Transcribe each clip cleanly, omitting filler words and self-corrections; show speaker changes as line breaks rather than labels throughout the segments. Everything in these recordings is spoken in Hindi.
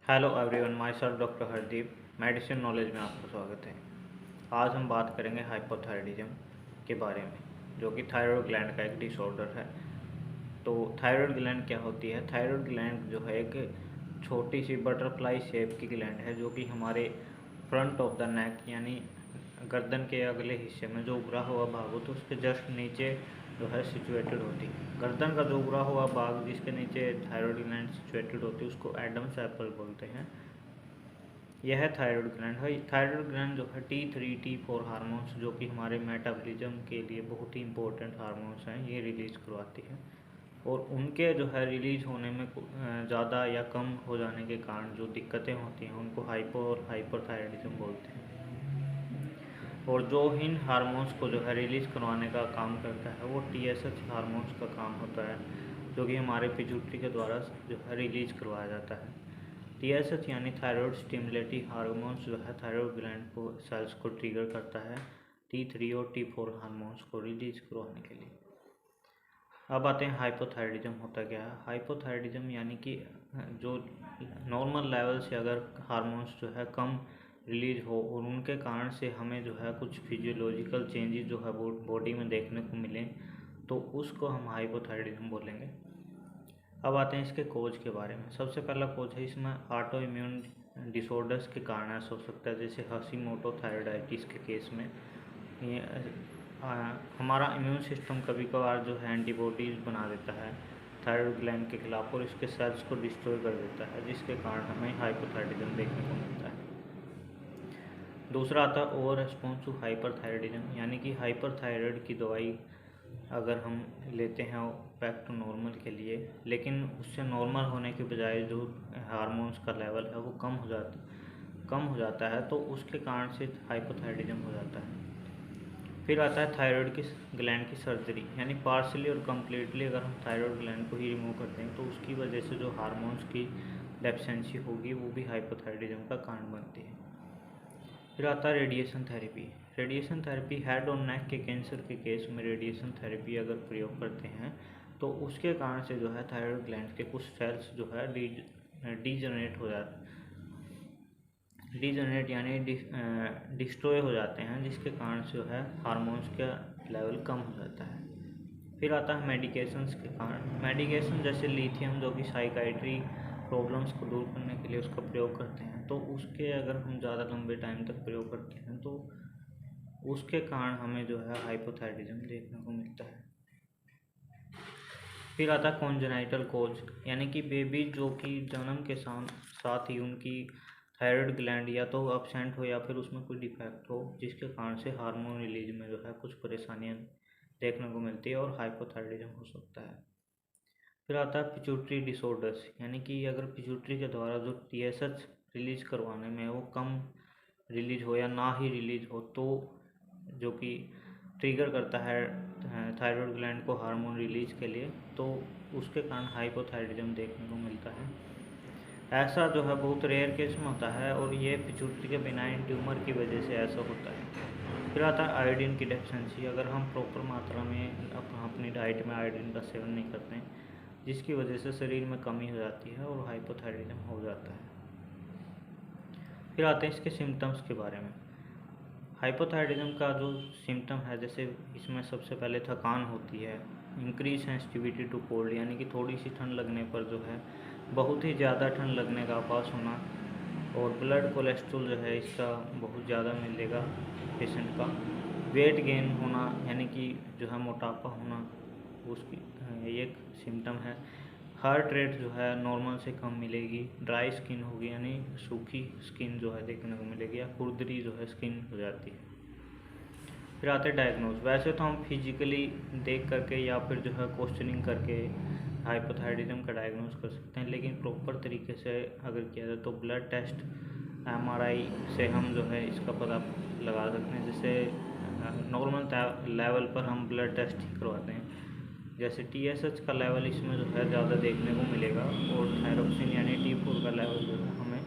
Hello everyone, my self doctor Hardeep. Medicine knowledge में आपका स्वागत है। आज हम बात करेंगे हाइपोथायराइडिज्म के बारे में, जो कि थायराइड ग्लैंड का एक डिसऑर्डर है। तो थायराइड ग्लैंड क्या होती है? थायराइड ग्लैंड जो है एक छोटी सी बटरफ्लाई शेप की ग्लैंड है, जो कि हमारे फ्रंट ऑफ द नेक यानी गर्दन के अगले हिस्से में जो उभरा हुआ भाग हो तो उसके जस्ट नीचे जो है सिचुएटेड होती है। गर्दन का जो उभरा हुआ भाग जिसके नीचे थायराइड ग्लैंड सिचुएटेड होती है उसको एडम्स एप्पल बोलते हैं। यह है थायराइड ग्लैंड है। थायराइड ग्लैंड जो है T3 T4 हार्मोन्स, जो कि हमारे मेटाबॉलिज्म के लिए बहुत ही इंपॉर्टेंट हार्मोन्स हैं, ये रिलीज़ करवाती है। और उनके जो है रिलीज़ होने में ज़्यादा या कम हो जाने के कारण जो दिक्कतें होती हैं उनको हाइपो और हाइपरथायराइडिज्म बोलते हैं। और जो इन हार्मोन्स को जो है रिलीज़ करवाने का काम करता है वो TSH हार्मोन्स का काम होता है, जो कि हमारे पिट्यूटरी के द्वारा जो है रिलीज़ करवाया जाता है। TSH यानी थायराइड स्टिमुलेटिंग हार्मोन्स जो है थायराइड ग्लैंड को सेल्स को ट्रिगर करता है T3 और T4 हार्मोन्स को रिलीज़ करवाने के लिए। अब आते हैं हाइपोथायराइडिज्म होता क्या है। हाइपोथायराइडिज्म यानी कि जो नॉर्मल लेवल से अगर हार्मोन्स जो है कम रिलीज हो और उनके कारण से हमें जो है कुछ फिजियोलॉजिकल चेंजेस जो है बॉडी में देखने को मिलें तो उसको हम हाइपोथायराइडिज्म बोलेंगे। अब आते हैं इसके कोज के बारे में। सबसे पहला कोज है इसमें ऑटो इम्यून डिसऑर्डर्स के कारण ऐसा हो सकता है, जैसे हशीमोटो थायराइडाइटिस के केस में ये हमारा इम्यून सिस्टम कभी कभार जो है एंटीबॉडीज़ बना देता है थायराइड ग्लैंड के खिलाफ और इसके सेल्स को डिस्ट्रॉय कर देता है, जिसके कारण हमें हाइपोथायराइडिज्म देखने को मिलता है। दूसरा आता है ओवर रिस्पॉन्स टू हाइपरथायराइडिज्म, यानी कि हाइपरथायराइड की दवाई अगर हम लेते हैं बैक टू नॉर्मल के लिए, लेकिन उससे नॉर्मल होने के बजाय जो हार्मोन्स का लेवल है वो कम हो जाता है तो उसके कारण से हाइपोथायराइडिज्म हो जाता है। फिर आता है थायराइड की ग्लैंड की सर्जरी, यानी पार्शली और कम्प्लीटली अगर हम थायराइड ग्लैंड को ही रिमूव करते हैं तो उसकी वजह से जो हार्मोन्स की डेफिशिएंसी होगी वो भी हाइपोथायराइडिज्म का कारण बनती है। फिर आता है radiation therapy. Radiation therapy head और नेक के कैंसर के केस में रेडिएशन थेरेपी अगर प्रयोग करते हैं तो उसके कारण से जो है थायराइड ग्लैंड के कुछ सेल्स जो है डीजनरेट यानी डिस्ट्रॉय हो जाते हैं, जिसके कारण से जो है हार्मोन्स का लेवल कम हो जाता है। फिर आता है मेडिकेशंस के कारण। मेडिकेशन जैसे लिथियम, जो कि साइकाइट्री प्रॉब्लम्स को दूर करने के लिए उसका प्रयोग करते हैं, तो उसके अगर हम ज़्यादा लंबे टाइम तक प्रयोग करते हैं तो उसके कारण हमें जो है हाइपोथायराइडिज्म देखने को मिलता है। फिर आता है कॉन्जेनाइटल कोज, यानी कि बेबी जो कि जन्म के साथ ही उनकी थायराइड ग्लैंड या तो एब्सेंट हो या फिर उसमें कोई डिफेक्ट हो, जिसके कारण से हार्मोन रिलीज में जो है कुछ परेशानियाँ देखने को मिलती है और हाइपोथायराइडिज्म हो सकता है। फिर आता है पिट्यूटरी डिसऑर्डर्स, यानी कि अगर पिट्यूटरी के द्वारा जो TSH रिलीज करवाने में वो कम रिलीज हो या ना ही रिलीज हो तो जो कि ट्रिगर करता है थायराइड ग्लैंड को हार्मोन रिलीज के लिए, तो उसके कारण हाइपोथायराइडिज्म देखने को मिलता है। ऐसा जो है बहुत रेयर केस में होता है और ये पिट्यूटरी के बिनाइन ट्यूमर की वजह से ऐसा होता है। फिर आता है आयोडीन की डेफिशिएंसी। अगर हम प्रॉपर मात्रा में अपनी डाइट में आयोडीन का सेवन नहीं करते हैं, जिसकी वजह से शरीर में कमी हो जाती है और हाइपोथायराइडिज्म हो जाता है। फिर आते हैं इसके सिम्टम्स के बारे में। हाइपोथायराइडिज्म का जो सिम्टम है, जैसे इसमें सबसे पहले थकान होती है, इंक्रीज सेंसिटिविटी टू कोल्ड, यानी कि थोड़ी सी ठंड लगने पर जो है बहुत ही ज़्यादा ठंड लगने का आभास होना, और ब्लड कोलेस्ट्रॉल जो है इसका बहुत ज़्यादा मिलेगा पेशेंट का। वेट गेन होना, यानी कि जो है मोटापा होना, उसकी एक सिम्टम है। हार्ट रेट जो है नॉर्मल से कम मिलेगी। ड्राई स्किन होगी, यानी सूखी स्किन जो है देखने को मिलेगी, या खुरदरी जो है स्किन हो जाती है। फिर आते हैं डायग्नोज। वैसे तो हम फिजिकली देख करके या फिर जो है क्वेश्चनिंग करके हाइपोथायराइडिज्म का डायग्नोज कर सकते हैं, लेकिन प्रॉपर तरीके से अगर किया जाए तो ब्लड टेस्ट, MRI से हम जो है इसका पता लगा सकते हैं। जैसे नॉर्मल लेवल पर हम ब्लड टेस्ट ही करवाते हैं, जैसे TSH का लेवल इसमें जो है ज़्यादा देखने को मिलेगा और थायरोक्सिन यानी T4 का लेवल जो है हमें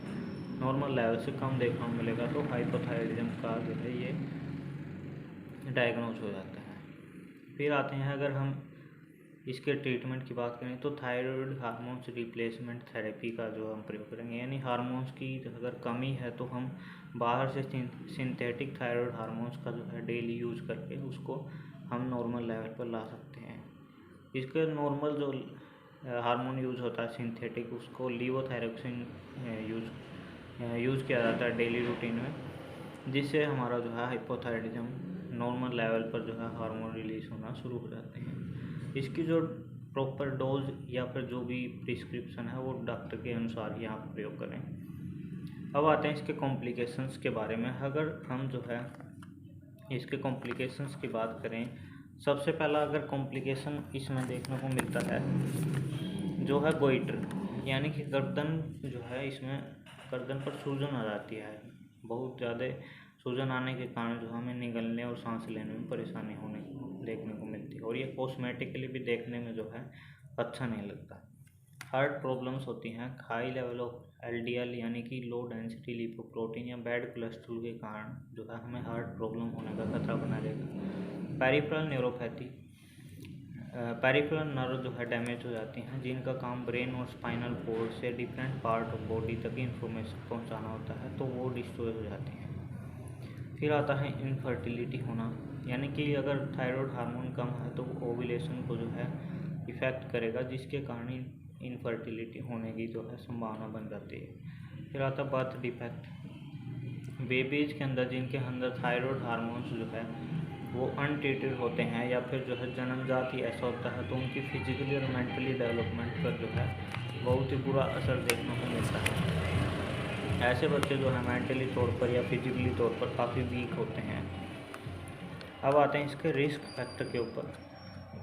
नॉर्मल लेवल से कम देखने को मिलेगा, तो हाइपोथायराइडिज्म का जो है ये डायग्नोज हो जाता है। फिर आते हैं, अगर हम इसके ट्रीटमेंट की बात करें तो थायराइड हार्मोन्स रिप्लेसमेंट थेरेपी का जो हम प्रयोग करेंगे, यानी हार्मोन्स की अगर कमी है तो हम बाहर से सिंथेटिक थायराइड हार्मोन्स का जो है डेली यूज करके उसको हम नॉर्मल लेवल पर ला सकते हैं। इसके नॉर्मल जो हार्मोन यूज होता है सिंथेटिक, उसको लीवोथायरोक्सिन यूज़ किया जाता है डेली रूटीन में, जिससे हमारा जो है हाइपोथायराइडिज्म नॉर्मल लेवल पर जो है हार्मोन रिलीज होना शुरू हो जाते हैं। इसकी जो प्रॉपर डोज या फिर जो भी प्रिस्क्रिप्शन है वो डॉक्टर के अनुसार ही आप प्रयोग करें। अब आते हैं इसके कॉम्प्लिकेशंस के बारे में। अगर हम जो है इसके कॉम्प्लिकेशंस की बात करें, सबसे पहला अगर कॉम्प्लिकेशन इसमें देखने को मिलता है जो है गोइटर, यानी कि गर्दन जो है, इसमें गर्दन पर सूजन आ जाती है। बहुत ज़्यादा सूजन आने के कारण जो हमें निगलने और सांस लेने में परेशानी होने देखने को मिलती है, और ये कॉस्मेटिकली भी देखने में जो है अच्छा नहीं लगता। हार्ट प्रॉब्लम्स होती हैं। हाई लेवल ऑफ LDL यानी कि लो डेंसिटी लिपोप्रोटीन या बैड कोलेस्ट्रॉल के कारण जो है हमें हार्ट प्रॉब्लम होने का खतरा बना रहेगा। पेरिफेरल न्यूरोपैथी, पेरिफेरल नर्व जो है डैमेज हो जाती हैं, जिनका काम ब्रेन और स्पाइनल कोर्ड से डिफरेंट पार्ट ऑफ बॉडी तक इंफॉर्मेशन पहुंचाना होता है, तो वो डिस्ट्रॉय हो जाती हैं। फिर आता है इनफर्टिलिटी होना, यानी कि अगर थायराइड हार्मोन कम है तो ओव्यूलेशन को जो है इफ़ेक्ट करेगा, जिसके कारण इनफर्टिलिटी होने की जो है संभावना बन जाती है। फिर आता है बर्थ डिफेक्ट, बेबीज के अंदर जिनके अंदर थायराइड हार्मोन्स जो है वो अनट्रीटेड होते हैं या फिर जो है जन्मजात ही ऐसा होता है, तो उनकी फिजिकली और मेंटली डेवलपमेंट पर जो है बहुत ही बुरा असर देखने को मिलता है। ऐसे बच्चे जो है मेंटली तौर पर या फिजिकली तौर पर काफ़ी वीक होते हैं। अब आते हैं इसके रिस्क फैक्टर के ऊपर,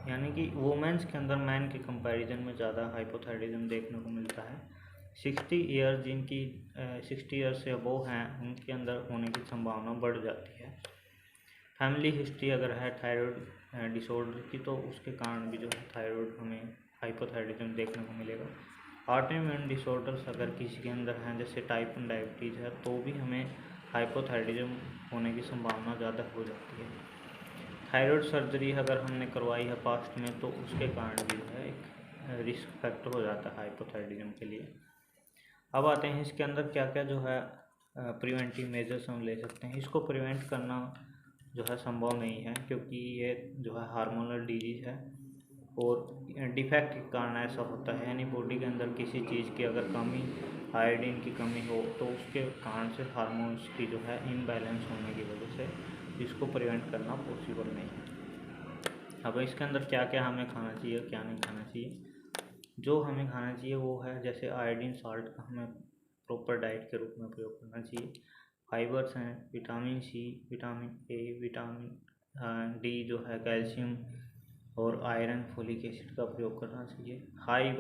यानी कि वुमेन्स के अंदर मैन के कंपैरिजन में ज़्यादा हाइपोथायराइडिज्म देखने को मिलता है। 60 ईयर जिनकी 60 ईयर से अबोव हैं, उनके अंदर होने की संभावना बढ़ जाती है। फैमिली हिस्ट्री अगर है थायराइड डिसऑर्डर की, तो उसके कारण भी जो है थायराइड हमें हाइपोथायराइडिज्म देखने को मिलेगा। ऑटोइम्यून डिसऑर्डर्स अगर किसी के अंदर हैं, जैसे टाइप 1 डायबिटीज़ है, तो भी हमें हाइपोथायराइडिज्म होने की संभावना ज़्यादा हो जाती है। थायराइड सर्जरी अगर हमने करवाई है पास्ट में, तो उसके कारण भी है एक रिस्क फैक्टर हो जाता है हाइपोथायराइडिज्म के लिए। अब आते हैं इसके अंदर क्या क्या जो है प्रिवेंटिव मेजर्स हम ले सकते हैं। इसको प्रिवेंट करना जो है संभव नहीं है, क्योंकि ये जो है हार्मोनल डिजीज़ है और डिफेक्ट के कारण ऐसा होता है, यानी बॉडी के अंदर किसी चीज़ की अगर कमी, आयोडीन की कमी हो, तो उसके कारण से हार्मोन्स की जो है इम्बैलेंस होने की वजह से इसको प्रिवेंट करना पॉसिबल नहीं है। अब इसके अंदर क्या क्या हमें खाना चाहिए, क्या नहीं खाना चाहिए। जो हमें खाना चाहिए वो है, जैसे आयोडीन साल्ट का हमें प्रॉपर डाइट के रूप में प्रयोग करना चाहिए। फाइबर्स हैं, vitamin C, vitamin A, vitamin D जो है, कैल्शियम और आयरन, फोलिक एसिड का प्रयोग करना चाहिए। हाई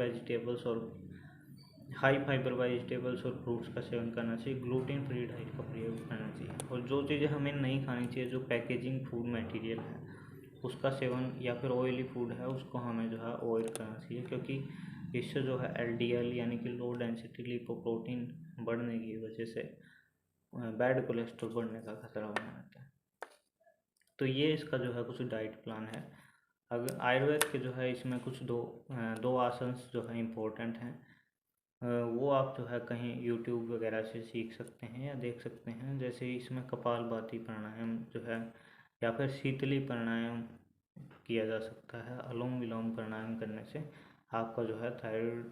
फाइबर वेजिटेबल्स और फ्रूट्स का सेवन करना चाहिए। ग्लूटेन फ्री डाइट का प्रयोग करना चाहिए। और जो चीज़ें हमें नहीं खानी चाहिए, जो पैकेजिंग फूड मटेरियल है उसका सेवन, या फिर ऑयली फूड है उसको हमें जो है अवॉइड करना चाहिए, क्योंकि इससे जो है LDL यानी कि लो डेंसिटी लिपोप्रोटीन बढ़ने की वजह से बैड कोलेस्ट्रॉल बढ़ने का खतरा बना रहता है। तो ये इसका जो है कुछ डाइट प्लान है। अगर आयुर्वेद के जो है इसमें कुछ दो आसन जो है इम्पोर्टेंट हैं, वो आप जो है कहीं YouTube वगैरह से सीख सकते हैं या देख सकते हैं। जैसे इसमें कपालभाति प्राणायाम जो है, या फिर शीतली प्राणायाम किया जा सकता है। अनुलोम विलोम प्राणायाम करने से आपका जो है थायराइड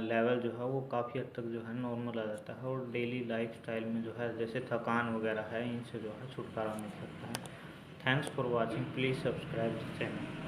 लेवल जो है वो काफ़ी हद तक जो है नॉर्मल आ जाता है, और डेली लाइफस्टाइल में जो है जैसे थकान वगैरह है, इनसे जो है छुटकारा मिल सकता है। Thanks for watching, please subscribe the channel.